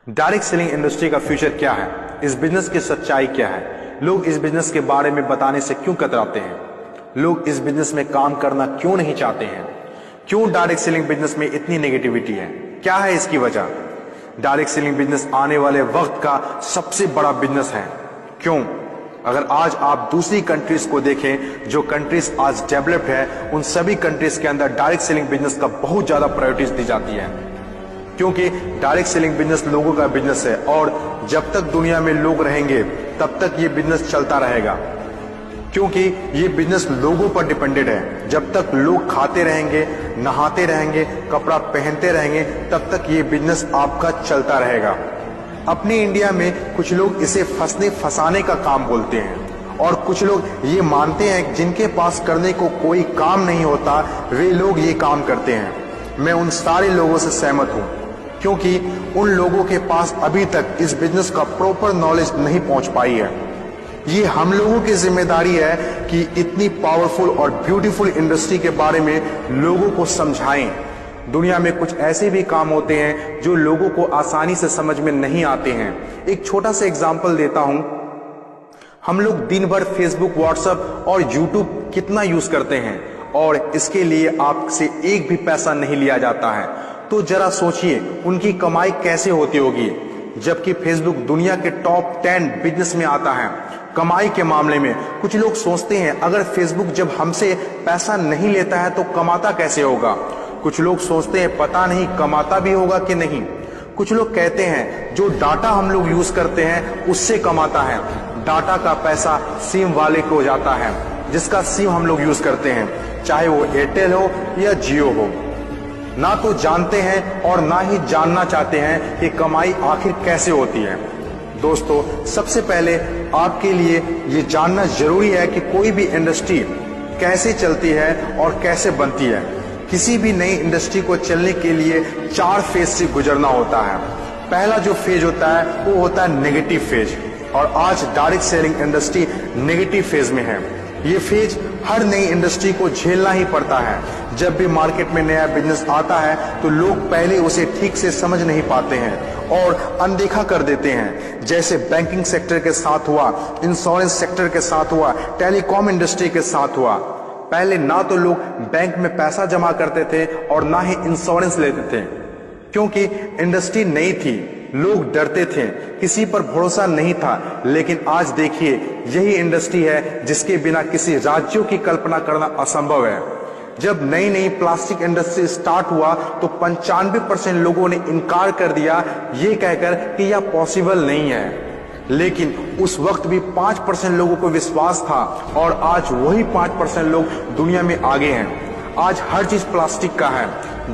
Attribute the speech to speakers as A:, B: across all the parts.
A: Direct selling industry का future क्या है, इस बिजनेस की सच्चाई क्या है, लोग इस बिजनेस के बारे में बताने से क्यों कतराते हैं, लोग इस बिजनेस में काम करना क्यों नहीं चाहते हैं, क्यों डायरेक्ट सेलिंग बिजनेस में इतनी नेगेटिविटी है, क्या है इसकी वजह। डायरेक्ट सेलिंग बिजनेस आने वाले वक्त का सबसे बड़ा बिजनेस है। क्यों? अगर आज आप दूसरी कंट्रीज को देखें, जो कंट्रीज आज डेवलप्ड है, उन सभी कंट्रीज के अंदर डायरेक्ट सेलिंग बिजनेस का बहुत ज्यादा प्रायोरिटीज दी जाती है, क्योंकि डायरेक्ट सेलिंग बिजनेस लोगों का बिजनेस है और जब तक दुनिया में लोग रहेंगे तब तक ये बिजनेस चलता रहेगा, क्योंकि ये बिजनेस लोगों पर डिपेंडेड है। जब तक लोग खाते रहेंगे, नहाते रहेंगे, कपड़ा पहनते रहेंगे, तब तक ये बिजनेस आपका चलता रहेगा। अपने इंडिया में कुछ लोग इसे फंसने फंसाने का काम बोलते हैं और कुछ लोग ये मानते हैं जिनके पास करने को कोई काम नहीं होता वे लोग ये काम करते हैं। मैं उन सारे लोगों से सहमत हूं, क्योंकि उन लोगों के पास अभी तक इस बिजनेस का प्रॉपर नॉलेज नहीं पहुंच पाई है। ये हम लोगों की जिम्मेदारी है कि इतनी पावरफुल और ब्यूटीफुल इंडस्ट्री के बारे में लोगों को समझाएं। दुनिया में कुछ ऐसे भी काम होते हैं जो लोगों को आसानी से समझ में नहीं आते हैं। एक छोटा सा एग्जांपल देता हूं। हम लोग दिन भर फेसबुक, व्हाट्सएप और यूट्यूब कितना यूज करते हैं और इसके लिए आपसे एक भी पैसा नहीं लिया जाता है। तो जरा सोचिए उनकी कमाई कैसे होती होगी, जबकि फेसबुक दुनिया के टॉप 10 बिजनेस में आता है कमाई के मामले में। कुछ लोग सोचते हैं अगर फेसबुक जब हमसे पैसा नहीं लेता है तो कमाता कैसे होगा। कुछ लोग सोचते हैं पता नहीं कमाता भी होगा कि नहीं। कुछ लोग कहते हैं जो डाटा हम लोग यूज करते हैं उससे कमाता है। डाटा का पैसा सिम वाले को जाता है, जिसका सिम हम लोग यूज करते हैं, चाहे वो एयरटेल हो या जियो हो। ना तो जानते हैं और ना ही जानना चाहते हैं कि कमाई आखिर कैसे होती है। दोस्तों, सबसे पहले आपके लिए ये जानना जरूरी है कि कोई भी इंडस्ट्री कैसे चलती है और कैसे बनती है। किसी भी नई इंडस्ट्री को चलने के लिए 4 फेज से गुजरना होता है। पहला जो फेज होता है वो होता है नेगेटिव फेज, और आज direct selling industry negative phase में है। ये फेज हर नई इंडस्ट्री को झेलना ही पड़ता है। जब भी मार्केट में नया बिजनेस आता है तो लोग पहले उसे ठीक से समझ नहीं पाते हैं और अनदेखा कर देते हैं। जैसे बैंकिंग सेक्टर के साथ हुआ, इंश्योरेंस सेक्टर के साथ हुआ, टेलीकॉम इंडस्ट्री के साथ हुआ। पहले ना तो लोग बैंक में पैसा जमा करते थे और ना ही इंश्योरेंस लेते थे, क्योंकि इंडस्ट्री नई थी, लोग डरते थे, किसी पर भरोसा नहीं था। लेकिन आज देखिए, यही इंडस्ट्री है जिसके बिना किसी राज्यों की कल्पना करना असंभव है। जब नई नई प्लास्टिक इंडस्ट्री स्टार्ट हुआ तो 95% लोगों ने इनकार कर दिया, ये कहकर कि यह पॉसिबल नहीं है। लेकिन उस वक्त भी 5% लोगों को विश्वास था और आज वही 5% लोग दुनिया में आगे हैं। आज हर चीज प्लास्टिक का है,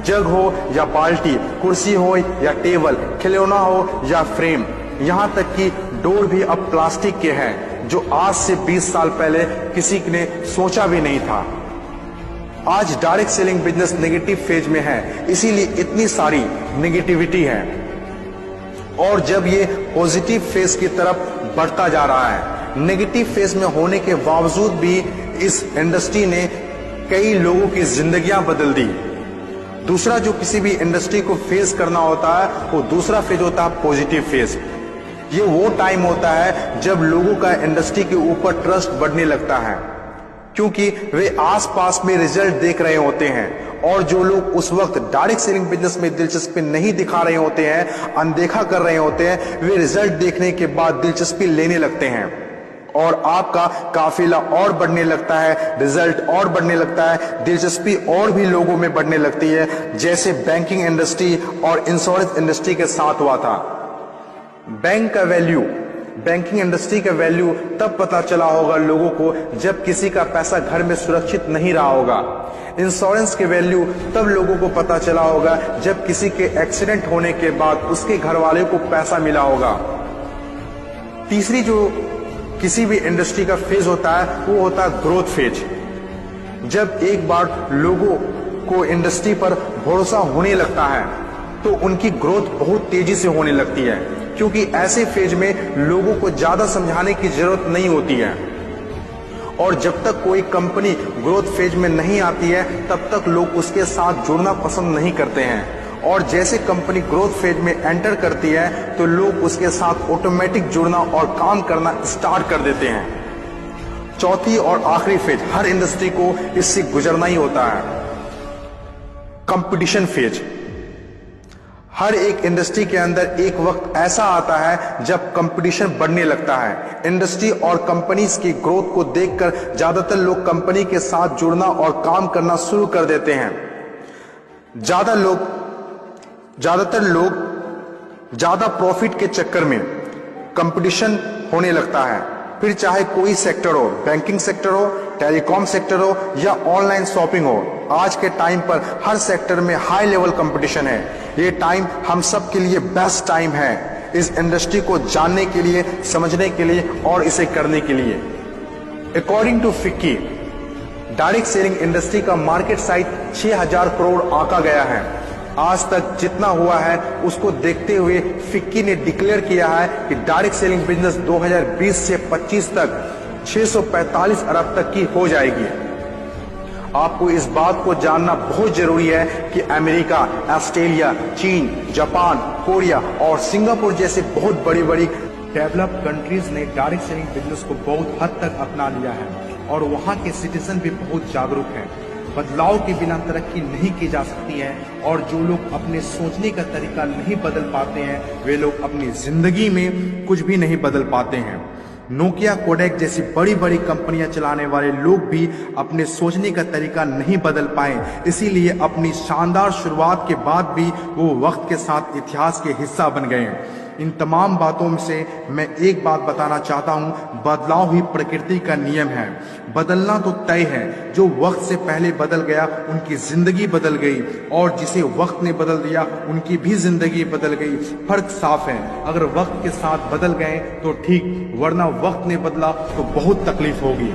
A: जग हो या बाल्टी, कुर्सी हो या टेबल, खिलौना हो या फ्रेम, यहाँ तक कि डोर भी अब प्लास्टिक के हैं, जो आज से 20 साल पहले किसी ने सोचा भी नहीं था। आज direct selling business negative phase में है, इसीलिए इतनी सारी नेगेटिविटी है। और जब ये पॉजिटिव फेज की तरफ बढ़ता जा रहा है, नेगेटिव फेज में होने के बावजूद भी इस इंडस्ट्री ने कई लोगों की जिंदगियां बदल दी। दूसरा जो किसी भी इंडस्ट्री को फेस करना होता है वो दूसरा फेज होता है पॉजिटिव फेज। ये वो टाइम होता है जब लोगों का इंडस्ट्री के ऊपर ट्रस्ट बढ़ने लगता है, क्योंकि वे आसपास में रिजल्ट देख रहे होते हैं। और जो लोग उस वक्त डायरेक्ट सेलिंग बिजनेस में दिलचस्पी नहीं दिखा रहे होते हैं, अनदेखा कर रहे होते हैं, वे रिजल्ट देखने के बाद दिलचस्पी लेने लगते हैं और आपका काफिला और बढ़ने लगता है, रिजल्ट और बढ़ने लगता है, दिलचस्पी और भी लोगों में बढ़ने लगती है। जैसे बैंकिंग इंडस्ट्री और इंश्योरेंस इंडस्ट्री के साथ हुआ था। बैंकिंग इंडस्ट्री का वैल्यू तब पता चला होगा लोगों को जब किसी का पैसा घर में सुरक्षित नहीं रहा होगा। इंश्योरेंस के वैल्यू तब लोगों को पता चला होगा जब किसी के एक्सीडेंट होने के बाद उसके घर वाले को पैसा मिला होगा। तीसरी जो किसी भी इंडस्ट्री का फेज होता है वो होता है ग्रोथ फेज। जब एक बार लोगों को इंडस्ट्री पर भरोसा होने लगता है तो उनकी ग्रोथ बहुत तेजी से होने लगती है, क्योंकि ऐसे फेज में लोगों को ज्यादा समझाने की जरूरत नहीं होती है। और जब तक कोई कंपनी ग्रोथ फेज में नहीं आती है तब तक लोग उसके साथ जुड़ना पसंद नहीं करते हैं और जैसे कंपनी ग्रोथ फेज में एंटर करती है तो लोग उसके साथ ऑटोमेटिक जुड़ना और काम करना स्टार्ट कर देते हैं। चौथी और आखिरी फेज, हर इंडस्ट्री को इससे गुजरना ही होता है, कंपटीशन फेज। हर एक इंडस्ट्री के अंदर एक वक्त ऐसा आता है जब कंपटीशन बढ़ने लगता है। इंडस्ट्री और कंपनीज की ग्रोथ को देखकर ज्यादातर लोग कंपनी के साथ जुड़ना और काम करना शुरू कर देते हैं। ज्यादातर लोग ज्यादा प्रॉफिट के चक्कर में कंपटीशन होने लगता है, फिर चाहे कोई सेक्टर हो, बैंकिंग सेक्टर हो, टेलीकॉम सेक्टर हो या ऑनलाइन शॉपिंग हो। आज के टाइम पर हर सेक्टर में हाई लेवल कंपटीशन है। ये टाइम हम सब के लिए बेस्ट टाइम है, इस इंडस्ट्री को जानने के लिए, समझने के लिए और इसे करने के लिए। According to FICCI, direct selling industry का मार्केट साइज 6000 करोड़ आंका गया है। आज तक जितना हुआ है उसको देखते हुए फिक्की ने डिक्लेयर किया है कि डायरेक्ट सेलिंग बिजनेस 2020 से 25 तक 645 अरब तक की हो जाएगी। आपको इस बात को जानना बहुत जरूरी है कि अमेरिका, ऑस्ट्रेलिया, चीन, जापान, कोरिया और सिंगापुर जैसे बहुत बड़ी बड़ी डेवलप्ड कंट्रीज ने डायरेक्ट सेलिंग बिजनेस को बहुत हद तक अपना लिया है और वहां के सिटीजन भी बहुत जागरूक हैं। बदलाव के बिना तरक्की नहीं की जा सकती है और जो लोग अपने सोचने का तरीका नहीं बदल पाते हैं वे लोग अपनी जिंदगी में कुछ भी नहीं बदल पाते हैं। नोकिया, कोडेक जैसी बड़ी बड़ी कंपनियां चलाने वाले लोग भी अपने सोचने का तरीका नहीं बदल पाए, इसीलिए अपनी शानदार शुरुआत के बाद भी वो वक्त के साथ इतिहास के हिस्सा बन गए। इन तमाम बातों से मैं एक बात बताना चाहता हूं, बदलाव ही प्रकृति का नियम है। बदलना तो तय है, जो वक्त से पहले बदल गया उनकी जिंदगी बदल गई और जिसे वक्त ने बदल दिया उनकी भी जिंदगी बदल गई। फर्क साफ है, अगर वक्त के साथ बदल गए तो ठीक, वरना वक्त ने बदला तो बहुत तकलीफ होगी।